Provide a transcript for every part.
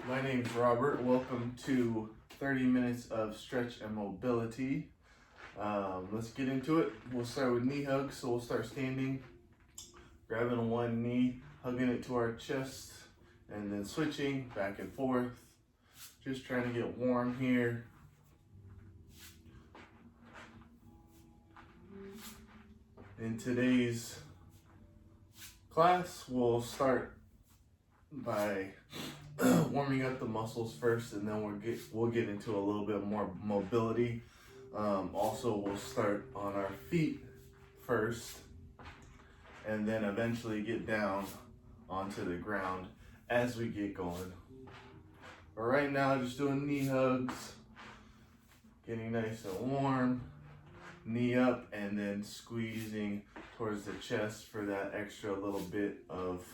My name's Robert. Welcome to 30 minutes of stretch and mobility. Let's get into it. We'll start with knee hugs. So we'll start standing, grabbing one knee, hugging it to our chest, and then switching back and forth. Just trying to get warm here. In today's class, we'll start by warming up the muscles first, and then we'll get into a little bit more mobility. Also, we'll start on our feet first, and then eventually get down onto the ground as we get going. But right now, just doing knee hugs, getting nice and warm, knee up, and then squeezing towards the chest for that extra little bit of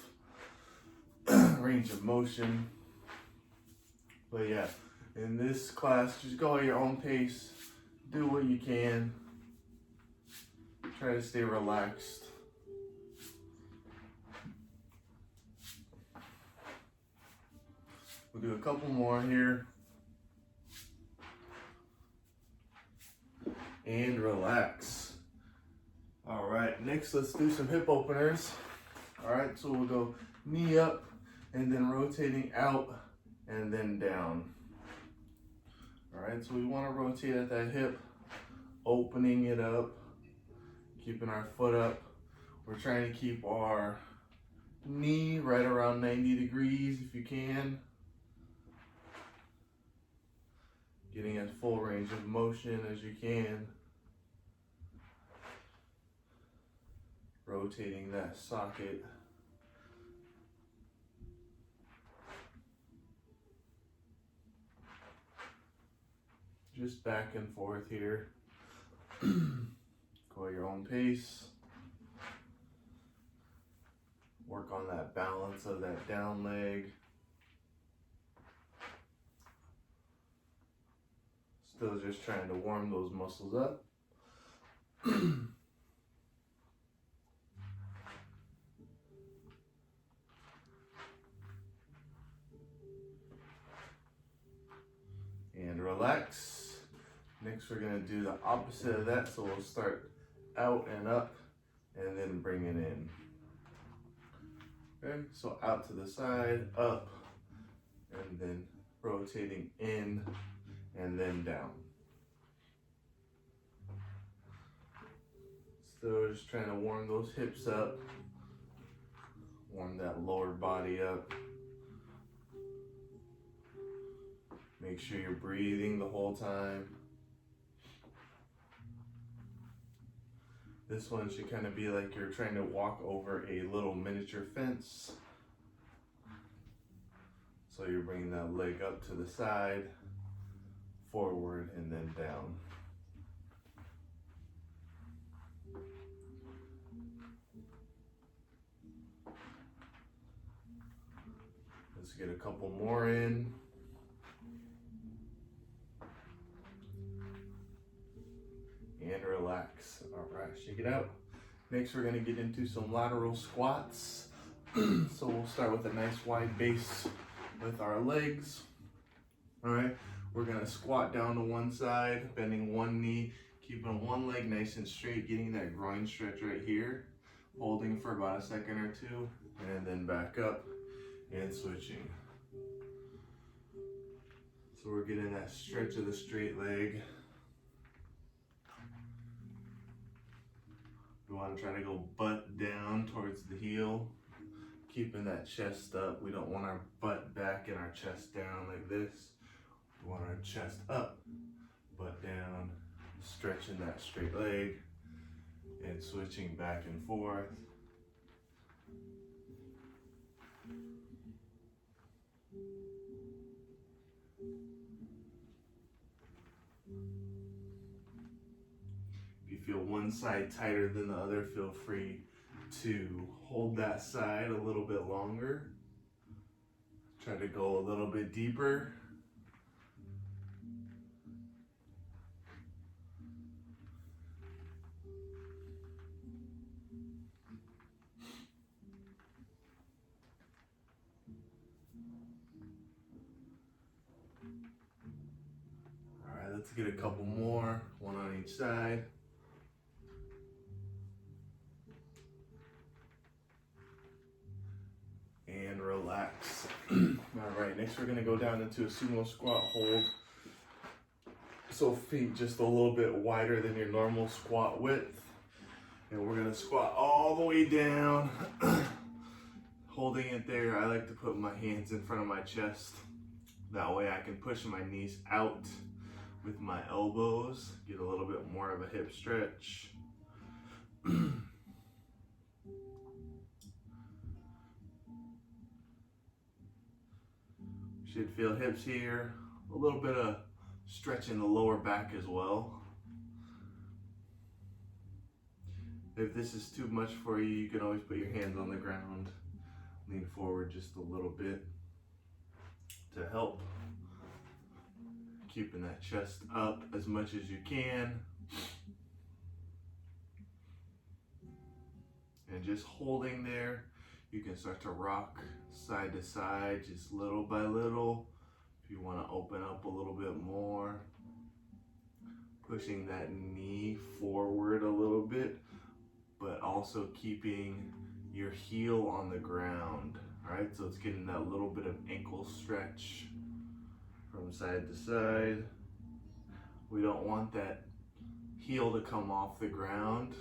range of motion. But yeah, in this class, just go at your own pace, do what you can, try to stay relaxed. We'll do a couple more here. And relax. All right, next let's do some hip openers. All right, so we'll go knee up and then rotating out and then down. All right, so we want to rotate at that hip, opening it up, keeping our foot up. We're trying to keep our knee right around 90 degrees if you can. Getting as full range of motion as you can. Rotating that socket. Just back and forth here. Go at your own pace. Work on that balance of that down leg. Still just trying to warm those muscles up. And relax. Next we're gonna do the opposite of that, so we'll start out and up and then bring it in. Okay, so out to the side, up, and then rotating in and then down. Still just trying to warm those hips up, warm that lower body up. Make sure you're breathing the whole time. This one should kind of be like you're trying to walk over a little miniature fence. So you're bringing that leg up to the side, forward, and then down. Let's get a couple more in. And relax. All right, shake it out. Next, we're gonna get into some lateral squats. So we'll start with a nice wide base with our legs. All right, we're gonna squat down to one side, bending one knee, keeping one leg nice and straight, getting that groin stretch right here, holding for about a second or two, and then back up and switching. So we're getting that stretch of the straight leg. We want to try to go butt down towards the heel, keeping that chest up. We don't want our butt back and our chest down like this. We want our chest up, butt down, stretching that straight leg and switching back and forth. If you feel one side tighter than the other, feel free to hold that side a little bit longer. Try to go a little bit deeper. Let's get a couple more, one on each side. And relax. All right, next we're gonna go down into a sumo squat hold. So feet just a little bit wider than your normal squat width. And we're gonna squat all the way down, holding it there. I like to put my hands in front of my chest. That way I can push my knees out with my elbows, get a little bit more of a hip stretch. Should feel hips here, a little bit of stretch in the lower back as well. If this is too much for you, you can always put your hands on the ground, lean forward just a little bit to help. Keeping that chest up as much as you can. And just holding there, you can start to rock side to side, just little by little. If you want to open up a little bit more, pushing that knee forward a little bit, but also keeping your heel on the ground. All right, so it's getting that little bit of ankle stretch from side to side. We don't want that heel to come off the ground.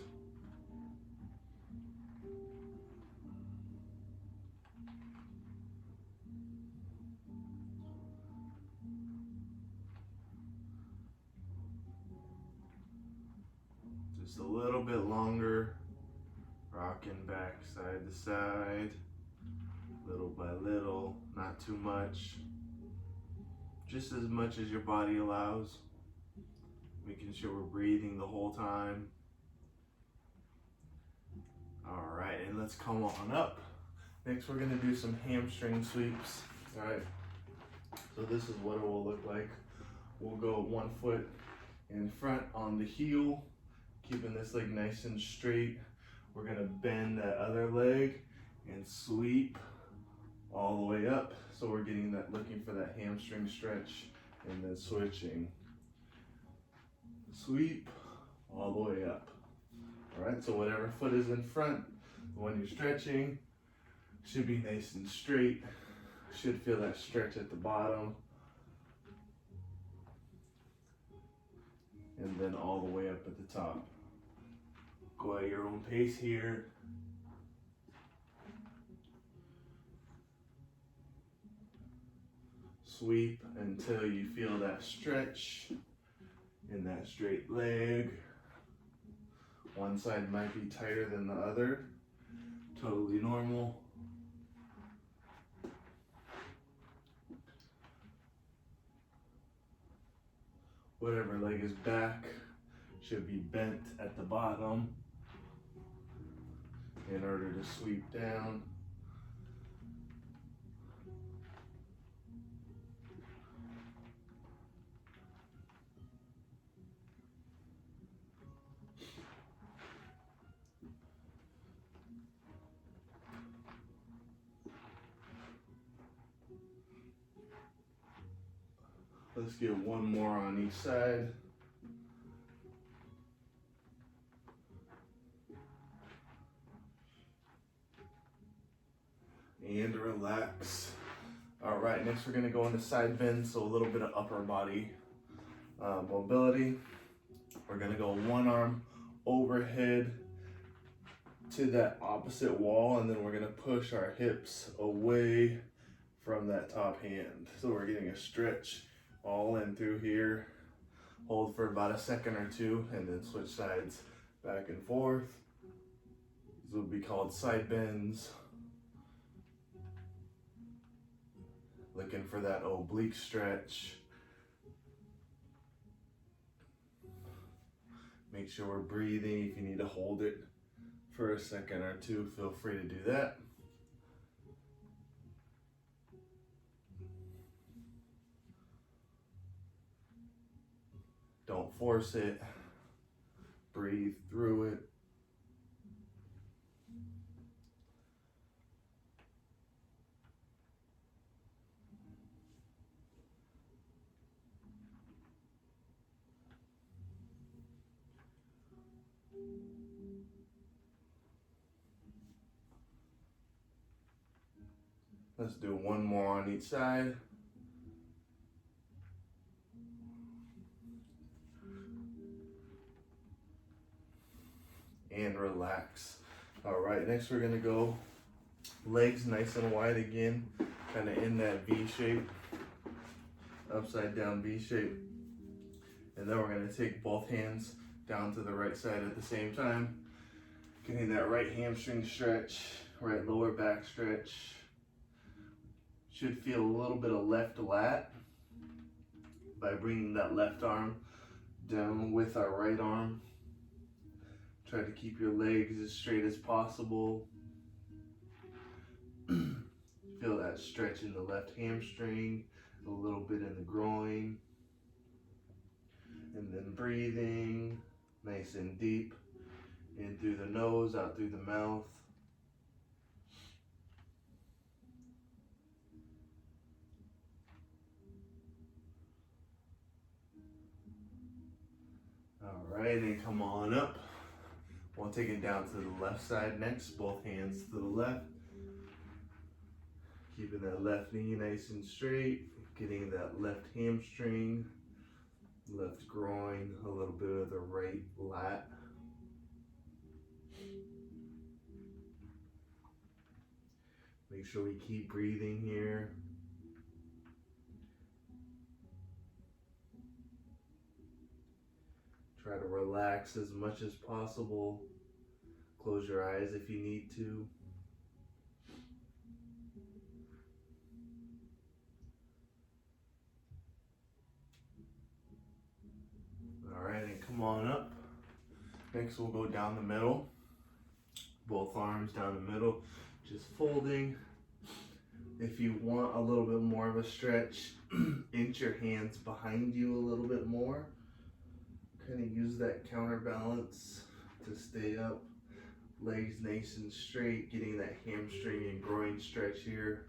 Just a little bit longer, rocking back side to side, little by little, not too much, just as much as your body allows, making sure we're breathing the whole time. All right, and let's come on up. Next, we're gonna do some hamstring sweeps. All right, so this is what it will look like. We'll go 1 foot in front on the heel, keeping this leg nice and straight. We're gonna bend that other leg and sweep all the way up. So we're getting that, looking for that hamstring stretch, and then switching. Sweep all the way up. All right, so whatever foot is in front, the one you're stretching, should be nice and straight. Should feel that stretch at the bottom. And then all the way up at the top. Go at your own pace here. Sweep until you feel that stretch in that straight leg. One side might be tighter than the other. Totally normal. Whatever leg is back should be bent at the bottom in order to sweep down. Let's get one more on each side. And relax. All right, next we're gonna go into side bend, so a little bit of upper body mobility. We're gonna go one arm overhead to that opposite wall, and then we're gonna push our hips away from that top hand. So we're getting a stretch all in through here. Hold for about a second or two, and then switch sides back and forth. These would be called side bends. Looking for that oblique stretch. Make sure we're breathing. If you need to hold it for a second or two, feel free to do that. Don't force it. Breathe through it. Let's do one more on each side. And relax. All right, next we're gonna go legs nice and wide again, kind of in that V shape, upside down V shape. And then we're gonna take both hands down to the right side at the same time, getting that right hamstring stretch, right lower back stretch. Should feel a little bit of left lat by bringing that left arm down with our right arm. Try to keep your legs as straight as possible. Feel that stretch in the left hamstring, a little bit in the groin. And then breathing nice and deep, in through the nose, out through the mouth. All right, and come on up. We'll take it down to the left side next, both hands to the left. Keeping that left knee nice and straight, getting that left hamstring, left groin, a little bit of the right lat. Make sure we keep breathing here. Try to relax as much as possible. Close your eyes if you need to. All right, and come on up. Next we'll go down the middle. Both arms down the middle, just folding. If you want a little bit more of a stretch, inch your hands behind you a little bit more. Kind of use that counterbalance to stay up. Legs nice and straight, getting that hamstring and groin stretch here.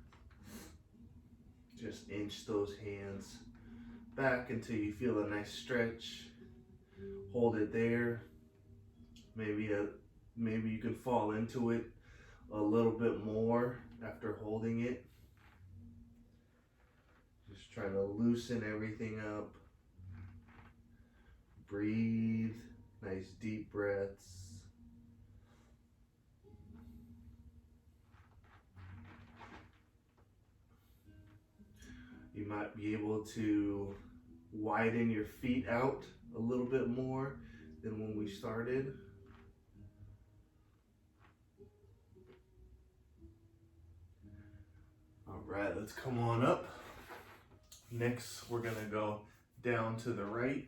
Just inch those hands back until you feel a nice stretch. Hold it there. Maybe you can fall into it a little bit more after holding it. Just trying to loosen everything up. Breathe, nice deep breaths. You might be able to widen your feet out a little bit more than when we started. All right, let's come on up. Next, we're gonna go down to the right,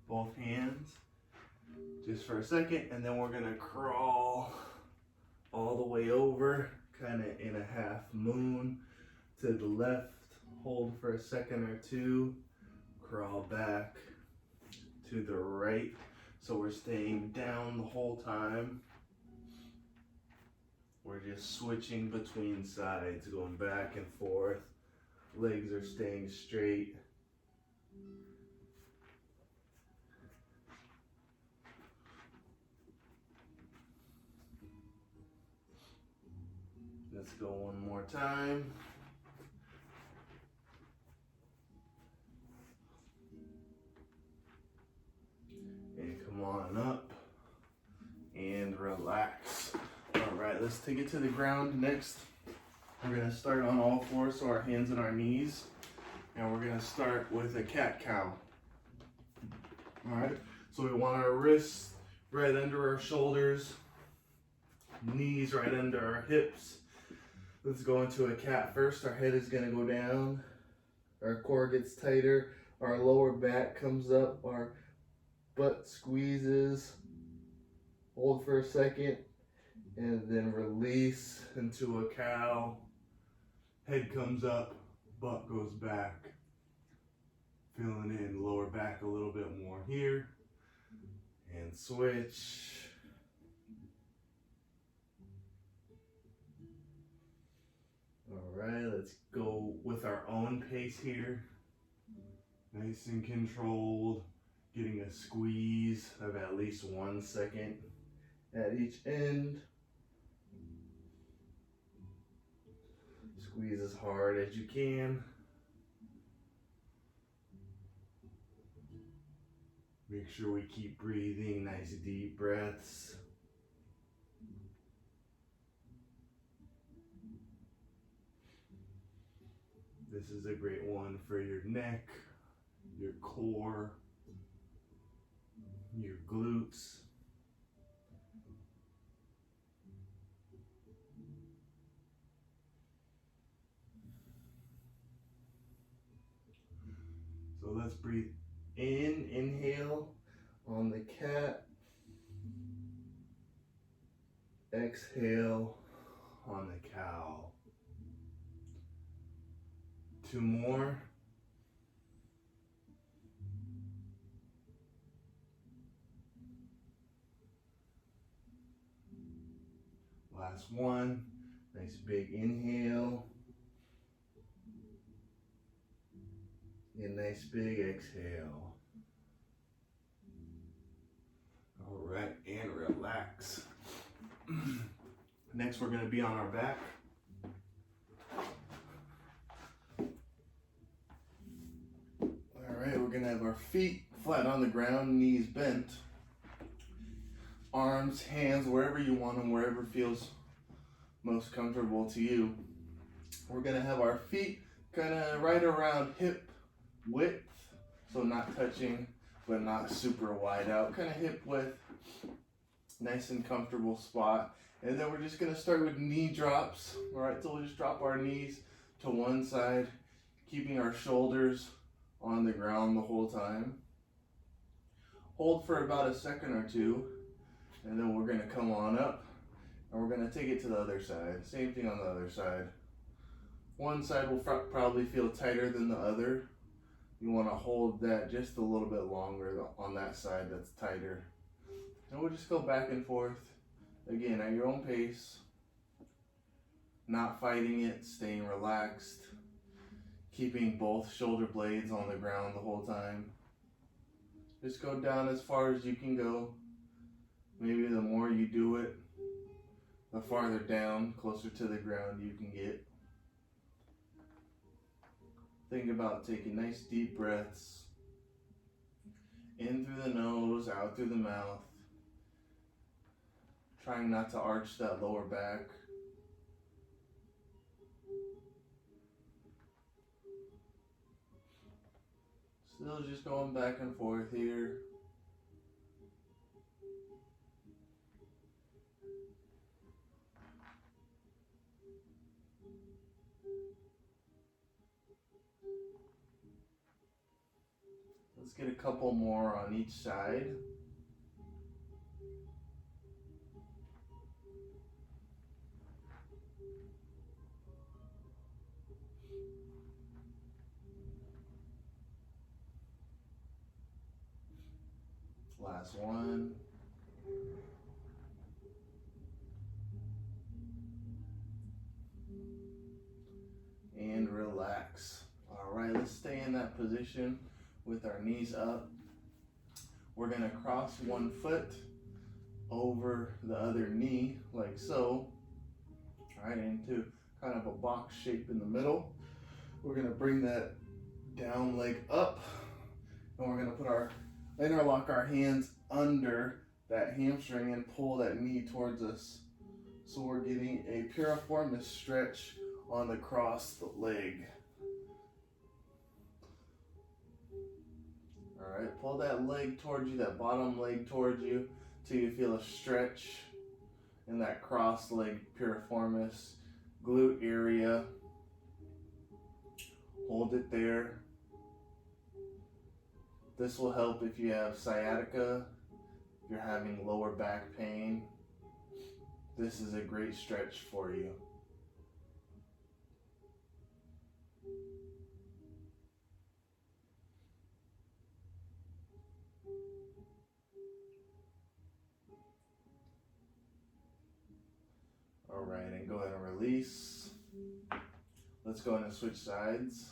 both hands, just for a second, and then we're gonna crawl all the way over, kind of in a half moon to the left. Hold for a second or two, crawl back to the right. So we're staying down the whole time. We're just switching between sides, going back and forth. Legs are staying straight. Let's go one more time. And come on up and relax. All right, let's take it to the ground. Next, we're gonna start on all fours, so our hands and our knees. And we're gonna start with a cat-cow. All right, so we want our wrists right under our shoulders, knees right under our hips. Let's go into a cat first. Our head is gonna go down. Our core gets tighter. Our lower back comes up. Our butt squeezes. Hold for a second. And then release into a cow. Head comes up. Butt goes back. Feeling in lower back a little bit more here. And switch. All right, let's go with our own pace here. Nice and controlled. Getting a squeeze of at least 1 second at each end. Squeeze as hard as you can. Make sure we keep breathing, nice deep breaths. This is a great one for your neck, your core, your glutes. So let's breathe in, inhale on the cat. Exhale on the cow. 2 more. Last one. Nice big inhale. And nice big exhale. All right, and relax. Next, we're gonna be on our back. All right, we're gonna have our feet flat on the ground, knees bent. Arms, hands, wherever you want them, wherever feels most comfortable to you. We're gonna have our feet kind of right around hip width, so not touching, but not super wide out, kind of hip width, nice and comfortable spot. And then we're just gonna start with knee drops. All right, so we'll just drop our knees to one side, keeping our shoulders on the ground the whole time. Hold for about a second or two, and then we're gonna come on up, and we're gonna take it to the other side. Same thing on the other side. One side will probably feel tighter than the other. You want to hold that just a little bit longer on that side that's tighter. And we'll just go back and forth, again, at your own pace. Not fighting it, staying relaxed. Keeping both shoulder blades on the ground the whole time. Just go down as far as you can go. Maybe the more you do it, the farther down, closer to the ground you can get. Think about taking nice deep breaths. In through the nose, out through the mouth. Trying not to arch that lower back. Still just going back and forth here. Let's get a couple more on each side. Last one. And relax. All right, let's stay in that position with our knees up. We're gonna cross one foot over the other knee, like so. All right, into kind of a box shape in the middle. We're gonna bring that down leg up, and we're gonna interlock our hands under that hamstring and pull that knee towards us. So we're getting a piriformis stretch on the crossed leg. All right, pull that leg towards you, that bottom leg towards you, till you feel a stretch in that cross leg piriformis glute area. Hold it there. This will help if you have sciatica, if you're having lower back pain. This is a great stretch for you. All right, and go ahead and release. Let's go ahead and switch sides.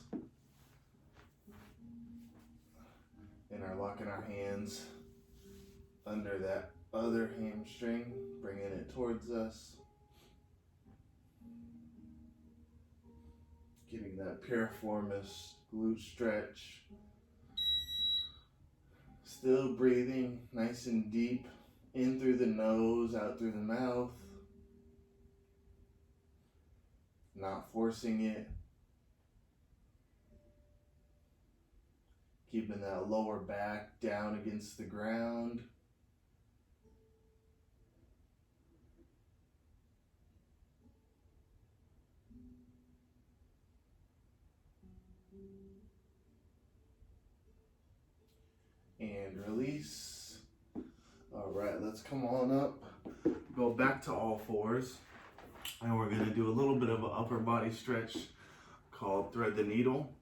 And are locking our hands under that other hamstring, bringing it towards us. Getting that piriformis glute stretch. Still breathing nice and deep, in through the nose, out through the mouth. Not forcing it. Keeping that lower back down against the ground. And release. All right, let's come on up. Go back to all fours. And we're gonna do a little bit of an upper body stretch called thread the needle.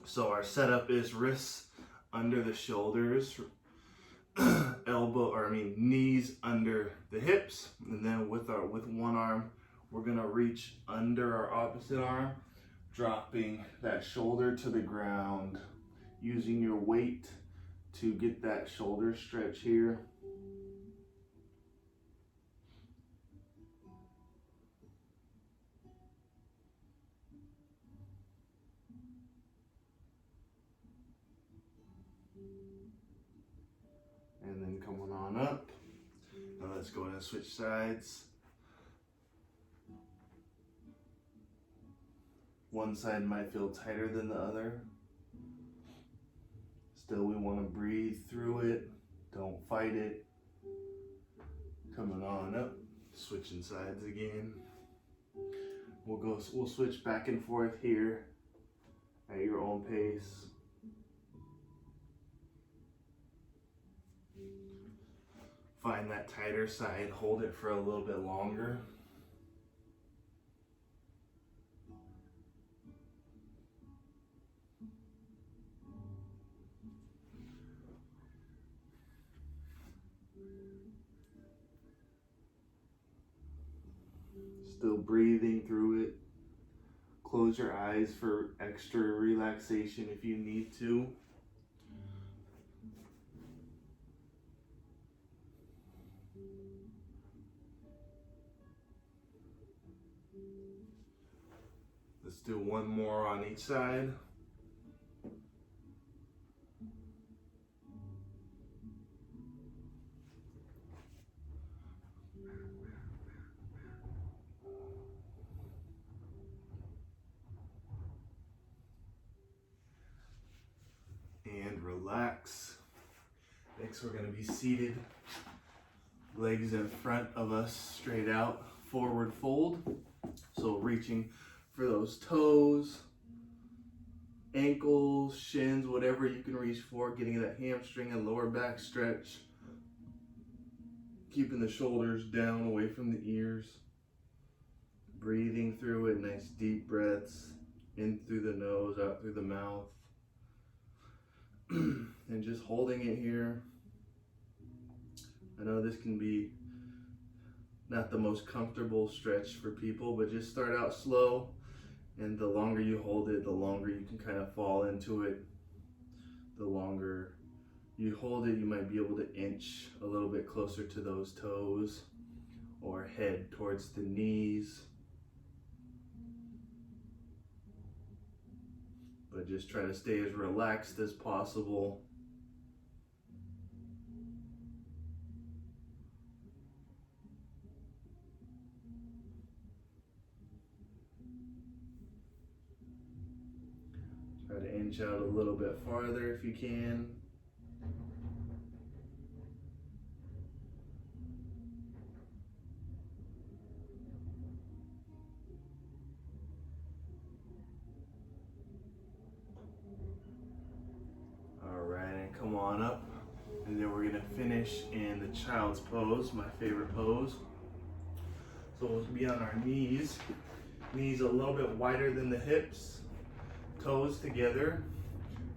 So our setup is wrists under the shoulders, knees under the hips, and then with one arm, we're gonna reach under our opposite arm, dropping that shoulder to the ground, using your weight to get that shoulder stretch here. And then coming on up. Now let's go ahead and switch sides. One side might feel tighter than the other. Still, we want to breathe through it. Don't fight it. Coming on up, switching sides again. We'll switch back and forth here at your own pace. Find that tighter side, hold it for a little bit longer. Still breathing through it. Close your eyes for extra relaxation if you need to. Let's do one more on each side. And relax. Next, we're going to be seated. Legs in front of us, straight out, forward fold. So reaching for those toes, ankles, shins, whatever you can reach for, getting that hamstring and lower back stretch. Keeping the shoulders down away from the ears. Breathing through it, nice deep breaths, in through the nose, out through the mouth. And just holding it here. I know this can be not the most comfortable stretch for people, but just start out slow, and the longer you hold it, the longer you can kind of fall into it. The longer you hold it, you might be able to inch a little bit closer to those toes or head towards the knees. But just try to stay as relaxed as possible. Try to inch out a little bit farther if you can. Come on up, and then we're gonna finish in the child's pose, my favorite pose. So we'll be on our knees a little bit wider than the hips, toes together.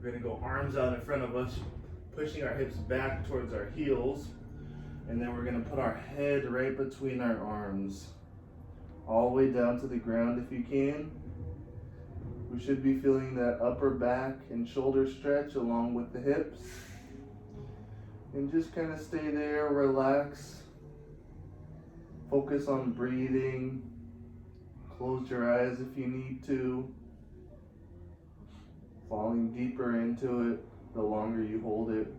We're gonna go arms out in front of us, pushing our hips back towards our heels, and then we're gonna put our head right between our arms, all the way down to the ground if you can. We should be feeling that upper back and shoulder stretch along with the hips. And just kind of stay there, relax. Focus on breathing. Close your eyes if you need to. falling deeper into it the longer you hold it.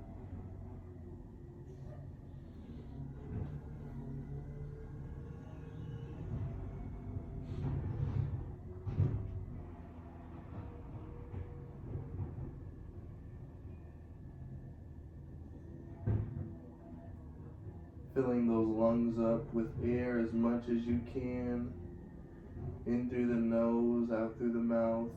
Filling those lungs up with air as much as you can. In through the nose, out through the mouth.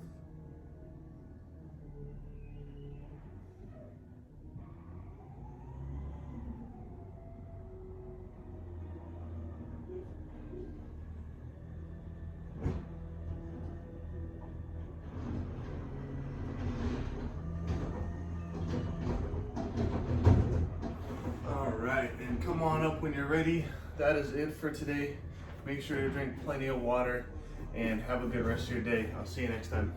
Alright, and come on up when you're ready. That is it for today. Make sure to drink plenty of water and have a good rest of your day. I'll see you next time.